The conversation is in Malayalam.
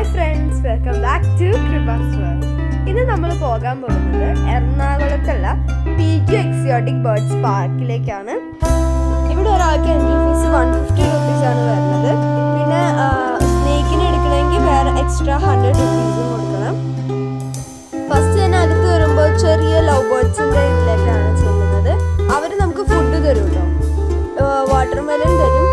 Hi friends, welcome back to Kripa's world. ഇന്ന് നമ്മൾ പോകാൻ പോകുന്നത് എറണാകുളത്തുള്ള PQ എക്സിയോട്ടിക് ബേർഡ്സ് പാർക്കിലേക്കാണ്. ഇവിടെ ഒരാൾക്ക് എൻട്രി ഫീസ് 150 rupees ആണ് വരുന്നത്. പിന്നെ സ്നേക്കിനെ എടുക്കണമെങ്കിൽ വേറെ എക്സ്ട്രാ 100 rupees കൊടുക്കണം. ഫസ്റ്റ് തന്നെ അകത്ത് വരുമ്പോൾ ചെറിയ ലവ് ബേർഡ്സിൻ്റെ ഇതിലേക്കാണ് ചെല്ലുന്നത്. അവർ നമുക്ക് ഫുഡ് തരും കേട്ടോ. വാട്ടർ മെലൺ തരും,